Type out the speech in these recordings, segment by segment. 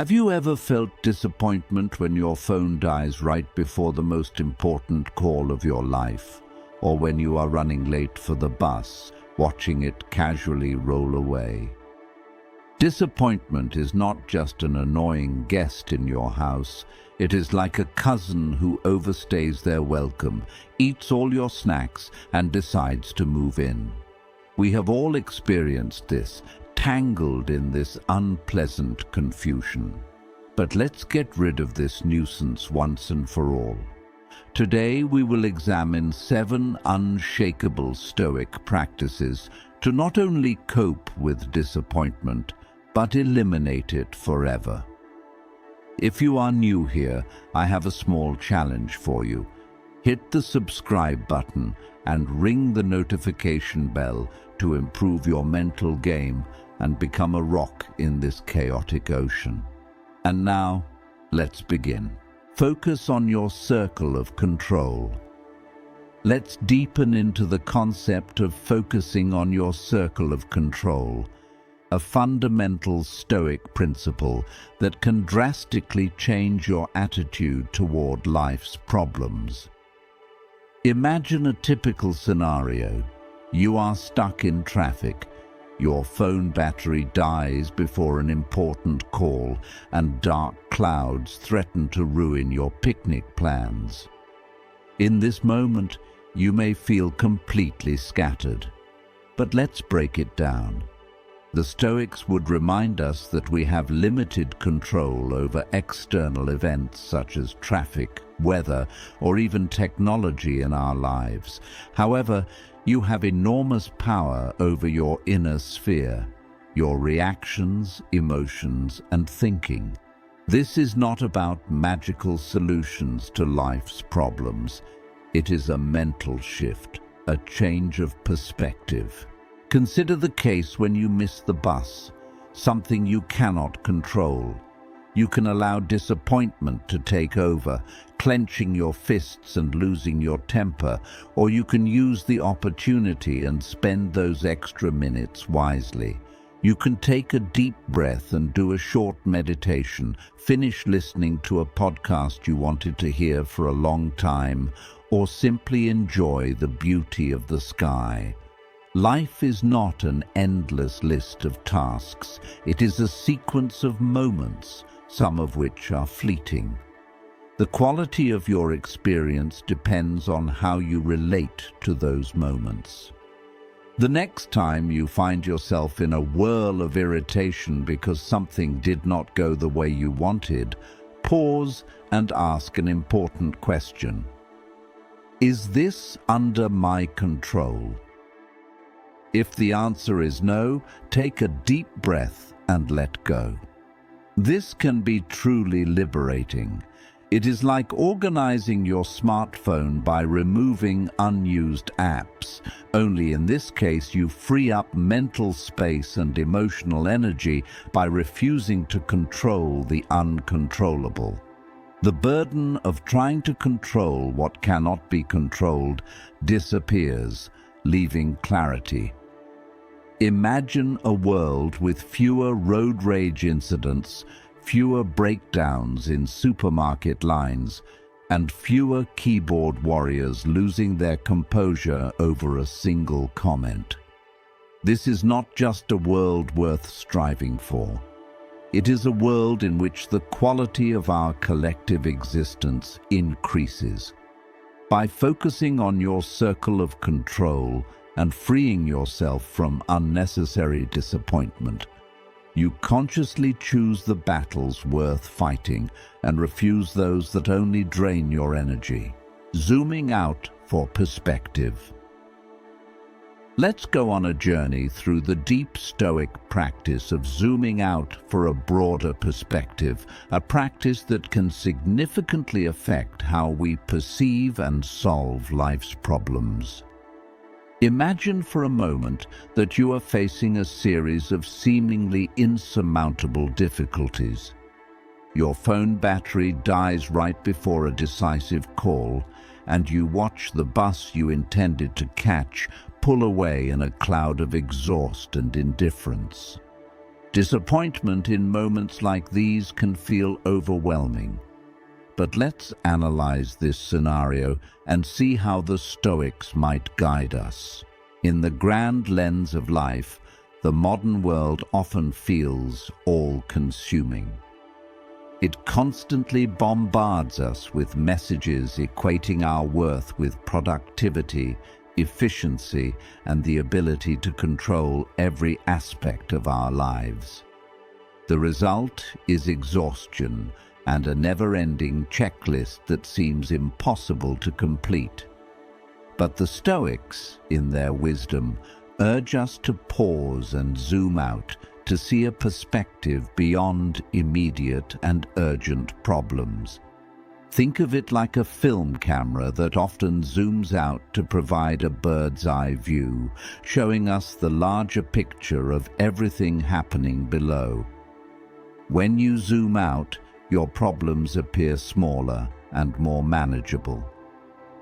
Have you ever felt disappointment when your phone dies right before the most important call of your life, or when you are running late for the bus, watching it casually roll away? Disappointment is not just an annoying guest in your house. It is like a cousin who overstays their welcome, eats all your snacks, and decides to move in. We have all experienced this, tangled in this unpleasant confusion. But let's get rid of this nuisance once and for all. Today we will examine 7 unshakable Stoic practices to not only cope with disappointment, but eliminate it forever. If you are new here, I have a small challenge for you. Hit the subscribe button and ring the notification bell to improve your mental game and become a rock in this chaotic ocean. And now, let's begin. Focus on your circle of control. Let's deepen into the concept of focusing on your circle of control, a fundamental Stoic principle that can drastically change your attitude toward life's problems. Imagine a typical scenario. You are stuck in traffic. Your phone battery dies before an important call, and dark clouds threaten to ruin your picnic plans. In this moment, you may feel completely scattered. But let's break it down. The Stoics would remind us that we have limited control over external events such as traffic, weather, or even technology in our lives. However, you have enormous power over your inner sphere, your reactions, emotions, and thinking. This is not about magical solutions to life's problems. It is a mental shift, a change of perspective. Consider the case when you miss the bus, something you cannot control. You can allow disappointment to take over, clenching your fists and losing your temper, or you can use the opportunity and spend those extra minutes wisely. You can take a deep breath and do a short meditation, finish listening to a podcast you wanted to hear for a long time, or simply enjoy the beauty of the sky. Life is not an endless list of tasks. It is a sequence of moments, some of which are fleeting. The quality of your experience depends on how you relate to those moments. The next time you find yourself in a whirl of irritation because something did not go the way you wanted, pause and ask an important question. Is this under my control? If the answer is no, take a deep breath and let go. This can be truly liberating. It is like organizing your smartphone by removing unused apps, only in this case you free up mental space and emotional energy by refusing to control the uncontrollable. The burden of trying to control what cannot be controlled disappears, leaving clarity. Imagine a world with fewer road rage incidents, fewer breakdowns in supermarket lines, and fewer keyboard warriors losing their composure over a single comment. This is not just a world worth striving for. It is a world in which the quality of our collective existence increases. By focusing on your circle of control and freeing yourself from unnecessary disappointment, you consciously choose the battles worth fighting and refuse those that only drain your energy. Zooming out for perspective. Let's go on a journey through the deep Stoic practice of zooming out for a broader perspective, a practice that can significantly affect how we perceive and solve life's problems. Imagine for a moment that you are facing a series of seemingly insurmountable difficulties. Your phone battery dies right before a decisive call, and you watch the bus you intended to catch pull away in a cloud of exhaust and indifference. Disappointment in moments like these can feel overwhelming. But let's analyze this scenario and see how the Stoics might guide us. In the grand lens of life, the modern world often feels all-consuming. It constantly bombards us with messages equating our worth with productivity, efficiency, and the ability to control every aspect of our lives. The result is exhaustion and a never-ending checklist that seems impossible to complete. But the Stoics, in their wisdom, urge us to pause and zoom out to see a perspective beyond immediate and urgent problems. Think of it like a film camera that often zooms out to provide a bird's-eye view, showing us the larger picture of everything happening below. When you zoom out, your problems appear smaller and more manageable.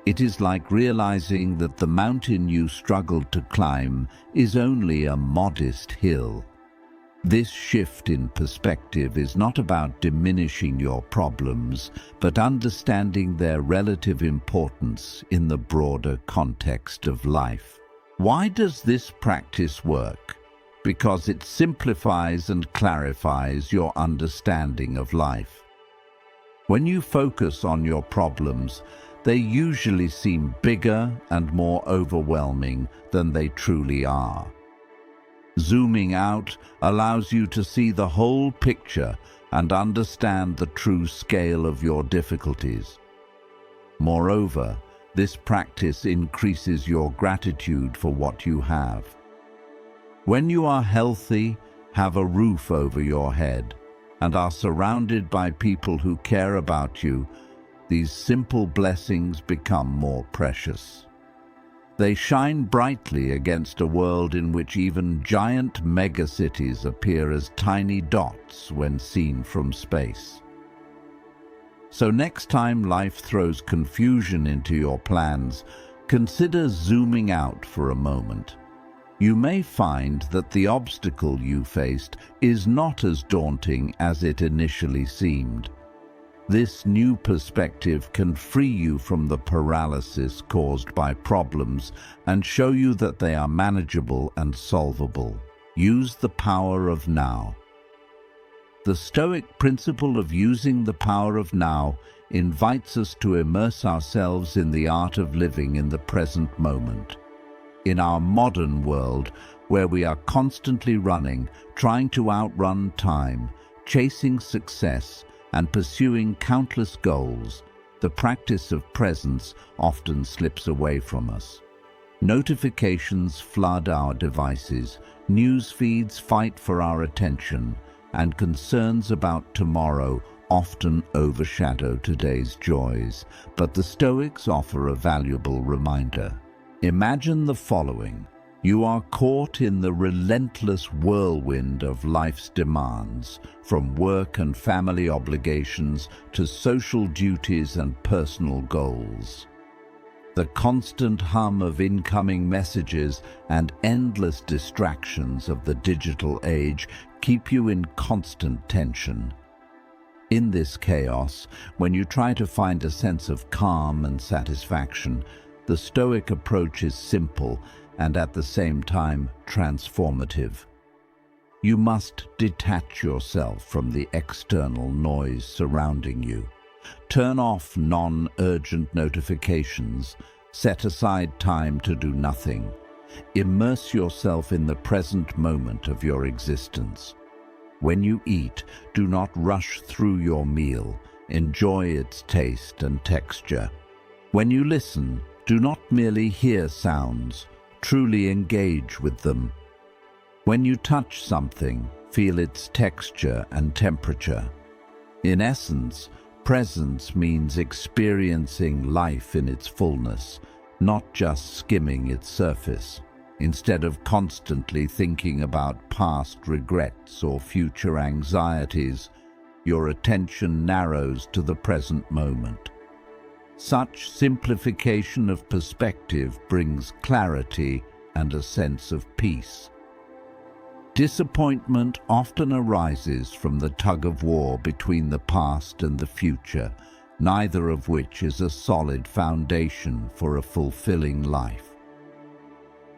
It is like realizing that the mountain you struggled to climb is only a modest hill. This shift in perspective is not about diminishing your problems, but understanding their relative importance in the broader context of life. Why does this practice work? Because it simplifies and clarifies your understanding of life. When you focus on your problems, they usually seem bigger and more overwhelming than they truly are. Zooming out allows you to see the whole picture and understand the true scale of your difficulties. Moreover, this practice increases your gratitude for what you have. When you are healthy, have a roof over your head, and are surrounded by people who care about you, these simple blessings become more precious. They shine brightly against a world in which even giant megacities appear as tiny dots when seen from space. So next time life throws confusion into your plans, consider zooming out for a moment. You may find that the obstacle you faced is not as daunting as it initially seemed. This new perspective can free you from the paralysis caused by problems and show you that they are manageable and solvable. Use the power of now. The Stoic principle of using the power of now invites us to immerse ourselves in the art of living in the present moment. In our modern world, where we are constantly running, trying to outrun time, chasing success, and pursuing countless goals, the practice of presence often slips away from us. Notifications flood our devices, news feeds fight for our attention, and concerns about tomorrow often overshadow today's joys. But the Stoics offer a valuable reminder. Imagine the following. You are caught in the relentless whirlwind of life's demands, from work and family obligations to social duties and personal goals. The constant hum of incoming messages and endless distractions of the digital age keep you in constant tension. In this chaos, when you try to find a sense of calm and satisfaction, the Stoic approach is simple and at the same time transformative. You must detach yourself from the external noise surrounding you. Turn off non-urgent notifications. Set aside time to do nothing. Immerse yourself in the present moment of your existence. When you eat, do not rush through your meal. Enjoy its taste and texture. When you listen, do not merely hear sounds. Truly engage with them. When you touch something, feel its texture and temperature. In essence, presence means experiencing life in its fullness, not just skimming its surface. Instead of constantly thinking about past regrets or future anxieties, your attention narrows to the present moment. Such simplification of perspective brings clarity and a sense of peace. Disappointment often arises from the tug-of-war between the past and the future, neither of which is a solid foundation for a fulfilling life.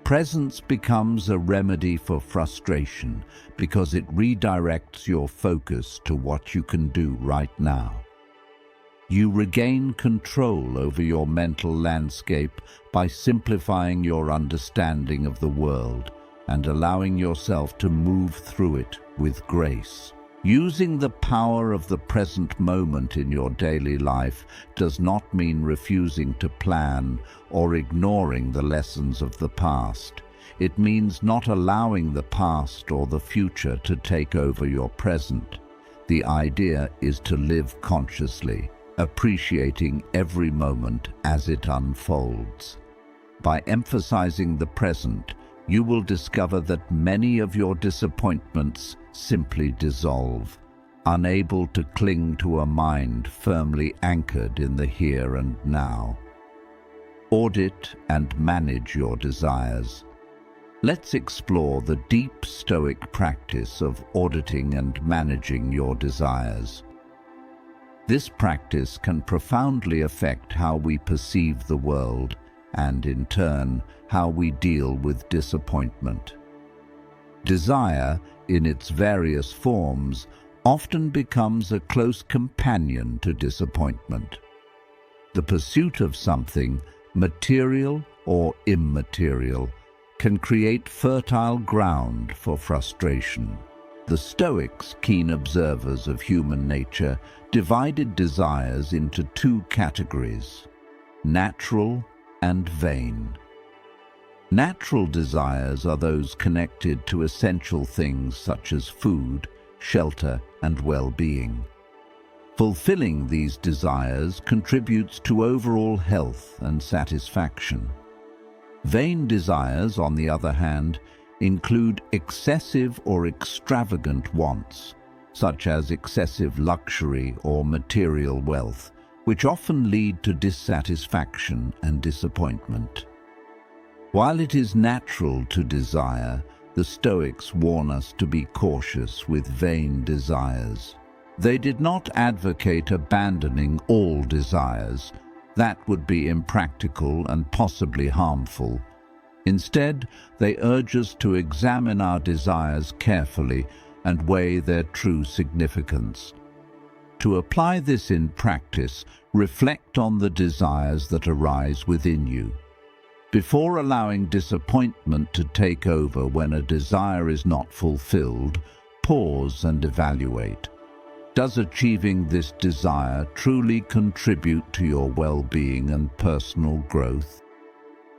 Presence becomes a remedy for frustration because it redirects your focus to what you can do right now. You regain control over your mental landscape by simplifying your understanding of the world and allowing yourself to move through it with grace. Using the power of the present moment in your daily life does not mean refusing to plan or ignoring the lessons of the past. It means not allowing the past or the future to take over your present. The idea is to live consciously, appreciating every moment as it unfolds. By emphasizing the present, you will discover that many of your disappointments simply dissolve, unable to cling to a mind firmly anchored in the here and now. Audit and manage your desires. Let's explore the deep Stoic practice of auditing and managing your desires. This practice can profoundly affect how we perceive the world and, in turn, how we deal with disappointment. Desire, in its various forms, often becomes a close companion to disappointment. The pursuit of something, material or immaterial, can create fertile ground for frustration. The Stoics, keen observers of human nature, divided desires into two categories: natural and vain. Natural desires are those connected to essential things such as food, shelter, and well-being. Fulfilling these desires contributes to overall health and satisfaction. Vain desires, on the other hand, include excessive or extravagant wants, such as excessive luxury or material wealth, which often lead to dissatisfaction and disappointment. While it is natural to desire, the Stoics warn us to be cautious with vain desires. They did not advocate abandoning all desires. That would be impractical and possibly harmful. Instead, they urge us to examine our desires carefully and weigh their true significance. To apply this in practice, reflect on the desires that arise within you. Before allowing disappointment to take over when a desire is not fulfilled, pause and evaluate. Does achieving this desire truly contribute to your well-being and personal growth?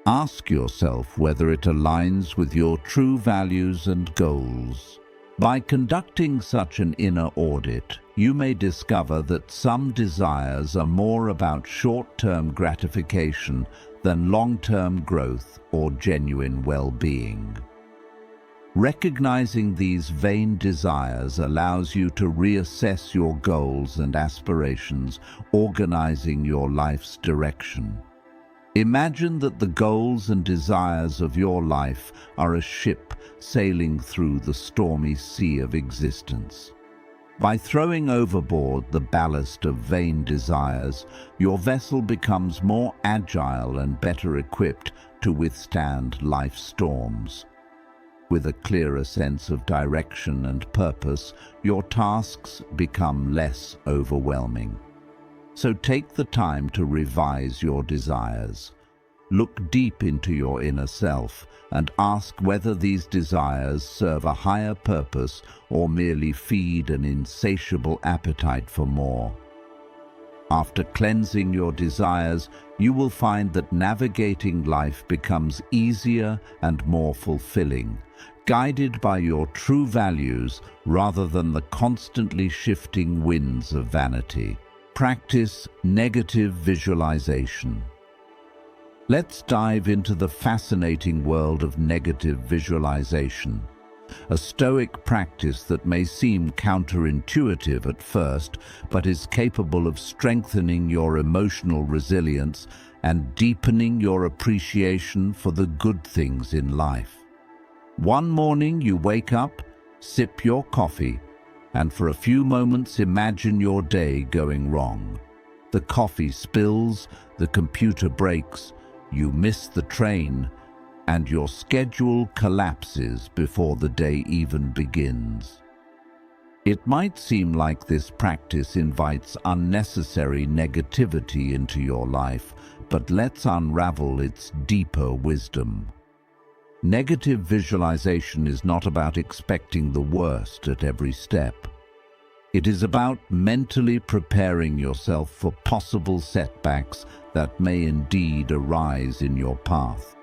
Ask yourself whether it aligns with your true values and goals. By conducting such an inner audit, you may discover that some desires are more about short-term gratification than long-term growth or genuine well-being. Recognizing these vain desires allows you to reassess your goals and aspirations, organizing your life's direction. Imagine that the goals and desires of your life are a ship sailing through the stormy sea of existence. By throwing overboard the ballast of vain desires, your vessel becomes more agile and better equipped to withstand life's storms. With a clearer sense of direction and purpose, your tasks become less overwhelming. So take the time to revise your desires. Look deep into your inner self and ask whether these desires serve a higher purpose or merely feed an insatiable appetite for more. After cleansing your desires, you will find that navigating life becomes easier and more fulfilling, guided by your true values rather than the constantly shifting winds of vanity. Practice negative visualization. Let's dive into the fascinating world of negative visualization, a Stoic practice that may seem counterintuitive at first, but is capable of strengthening your emotional resilience and deepening your appreciation for the good things in life. One morning you wake up Sip your coffee, and for a few moments imagine your day going wrong. The coffee spills, the computer breaks, you miss the train, and your schedule collapses before the day even begins. It might seem like this practice invites unnecessary negativity into your life, but let's unravel its deeper wisdom. Negative visualization is not about expecting the worst at every step. It is about mentally preparing yourself for possible setbacks that may indeed arise in your path.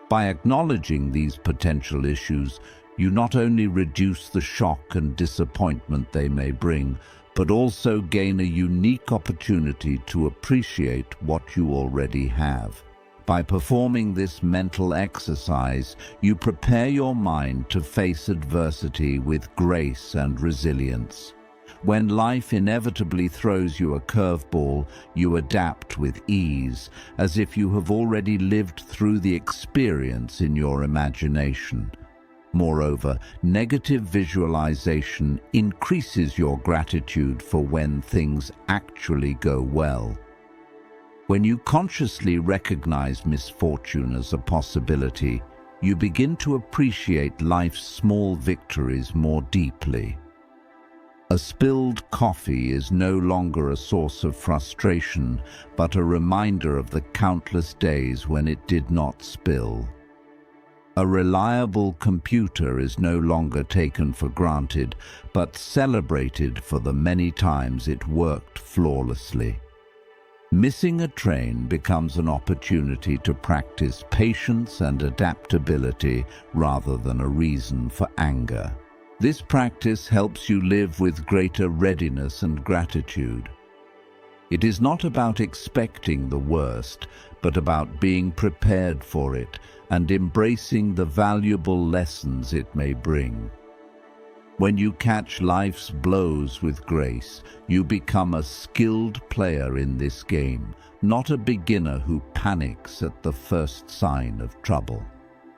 By acknowledging these potential issues, you not only reduce the shock and disappointment they may bring, but also gain a unique opportunity to appreciate what you already have. By performing this mental exercise, you prepare your mind to face adversity with grace and resilience. When life inevitably throws you a curveball, you adapt with ease, as if you have already lived through the experience in your imagination. Moreover, negative visualization increases your gratitude for when things actually go well. When you consciously recognize misfortune as a possibility, you begin to appreciate life's small victories more deeply. A spilled coffee is no longer a source of frustration, but a reminder of the countless days when it did not spill. A reliable computer is no longer taken for granted, but celebrated for the many times it worked flawlessly. Missing a train becomes an opportunity to practice patience and adaptability rather than a reason for anger. This practice helps you live with greater readiness and gratitude. It is not about expecting the worst, but about being prepared for it and embracing the valuable lessons it may bring. When you catch life's blows with grace, you become a skilled player in this game, not a beginner who panics at the first sign of trouble.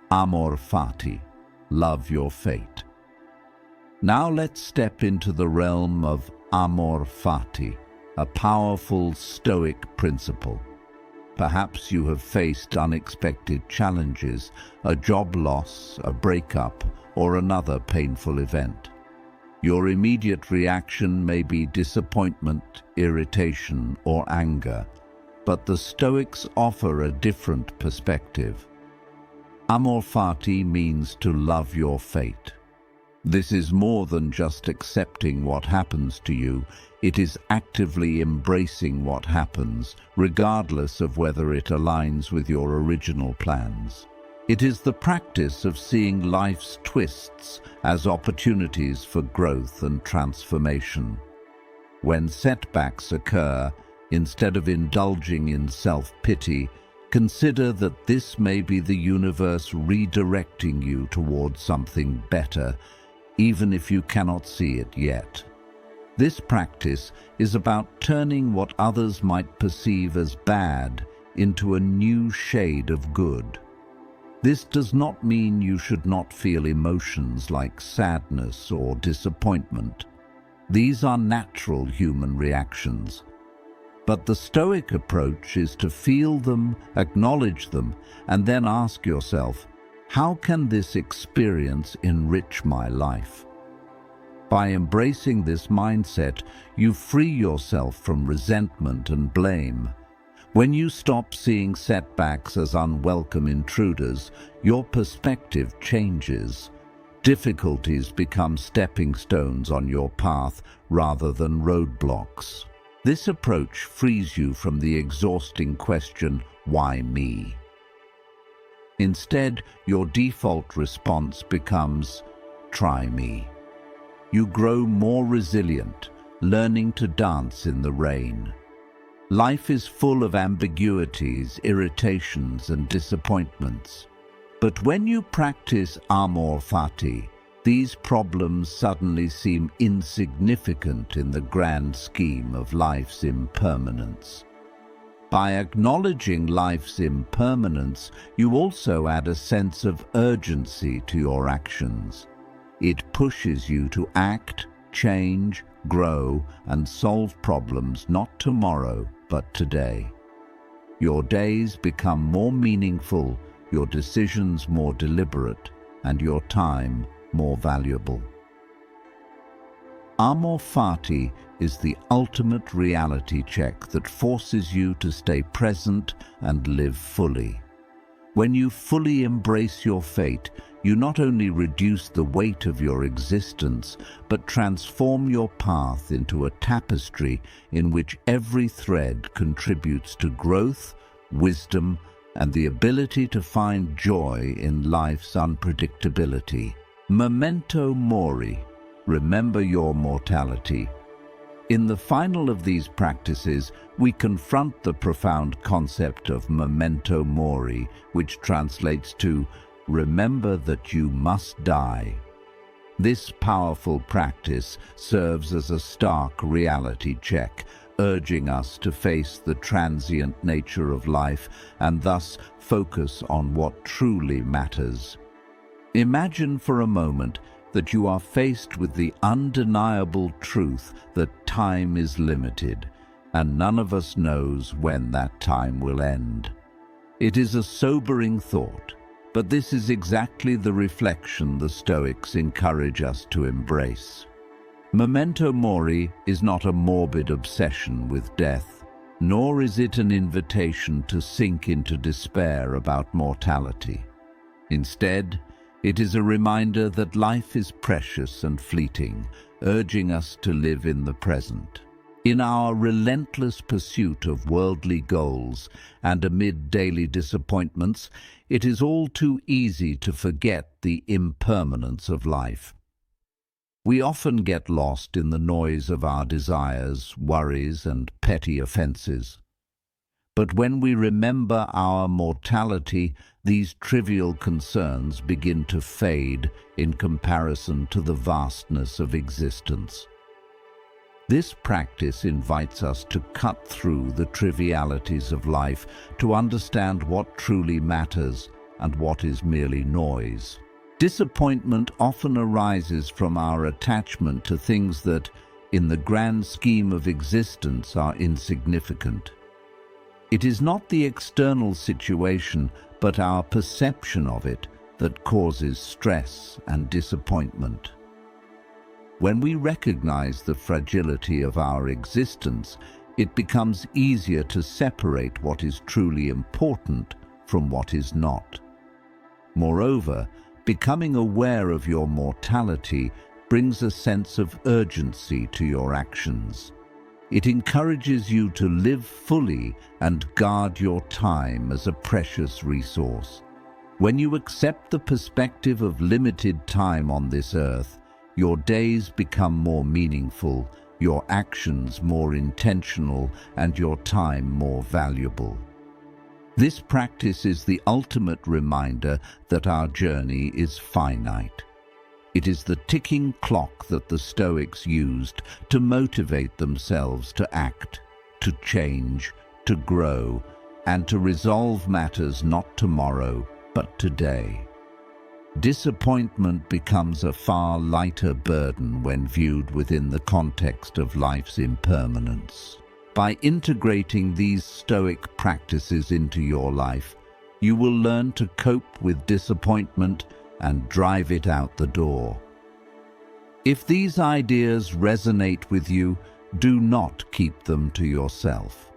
Amor fati, love your fate. Now let's step into the realm of amor fati, a powerful Stoic principle. Perhaps you have faced unexpected challenges, a job loss, a breakup, or another painful event. Your immediate reaction may be disappointment, irritation, or anger, but the Stoics offer a different perspective. Amor fati means to love your fate. This is more than just accepting what happens to you. It is actively embracing what happens, regardless of whether it aligns with your original plans. It is the practice of seeing life's twists as opportunities for growth and transformation. When setbacks occur, instead of indulging in self-pity, consider that this may be the universe redirecting you towards something better, even if you cannot see it yet. This practice is about turning what others might perceive as bad into a new shade of good. This does not mean you should not feel emotions like sadness or disappointment. These are natural human reactions. But the Stoic approach is to feel them, acknowledge them, and then ask yourself, how can this experience enrich my life? By embracing this mindset, you free yourself from resentment and blame. When you stop seeing setbacks as unwelcome intruders, your perspective changes. Difficulties become stepping stones on your path rather than roadblocks. This approach frees you from the exhausting question, why me? Instead, your default response becomes, try me. You grow more resilient, learning to dance in the rain. Life is full of ambiguities, irritations, and disappointments. But when you practice amor fati, these problems suddenly seem insignificant in the grand scheme of life's impermanence. By acknowledging life's impermanence, you also add a sense of urgency to your actions. It pushes you to act, change, grow, and solve problems not tomorrow, but today. Your days become more meaningful, your decisions more deliberate, and your time more valuable. Amor fati is the ultimate reality check that forces you to stay present and live fully. When you fully embrace your fate, you not only reduce the weight of your existence, but transform your path into a tapestry in which every thread contributes to growth, wisdom, and the ability to find joy in life's unpredictability. Memento mori. Remember your mortality. In the final of these practices, we confront the profound concept of memento mori, which translates to remember that you must die. This powerful practice serves as a stark reality check, urging us to face the transient nature of life and thus focus on what truly matters. Imagine for a moment that you are faced with the undeniable truth that time is limited, and none of us knows when that time will end. It is a sobering thought, but this is exactly the reflection the Stoics encourage us to embrace. Memento mori is not a morbid obsession with death, nor is it an invitation to sink into despair about mortality. Instead, it is a reminder that life is precious and fleeting, urging us to live in the present. In our relentless pursuit of worldly goals and amid daily disappointments, it is all too easy to forget the impermanence of life. We often get lost in the noise of our desires, worries, and petty offenses. But when we remember our mortality, these trivial concerns begin to fade in comparison to the vastness of existence. This practice invites us to cut through the trivialities of life to understand what truly matters and what is merely noise. Disappointment often arises from our attachment to things that, in the grand scheme of existence, are insignificant. It is not the external situation, but our perception of it that causes stress and disappointment. When we recognize the fragility of our existence, it becomes easier to separate what is truly important from what is not. Moreover, becoming aware of your mortality brings a sense of urgency to your actions. It encourages you to live fully and guard your time as a precious resource. When you accept the perspective of limited time on this earth, your days become more meaningful, your actions more intentional, and your time more valuable. This practice is the ultimate reminder that our journey is finite. It is the ticking clock that the Stoics used to motivate themselves to act, to change, to grow, and to resolve matters not tomorrow, but today. Disappointment becomes a far lighter burden when viewed within the context of life's impermanence. By integrating these Stoic practices into your life, you will learn to cope with disappointment and drive it out the door. If these ideas resonate with you, do not keep them to yourself.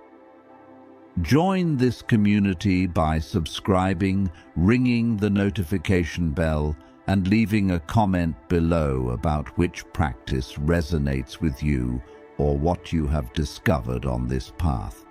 Join this community by subscribing, ringing the notification bell, and leaving a comment below about which practice resonates with you or what you have discovered on this path.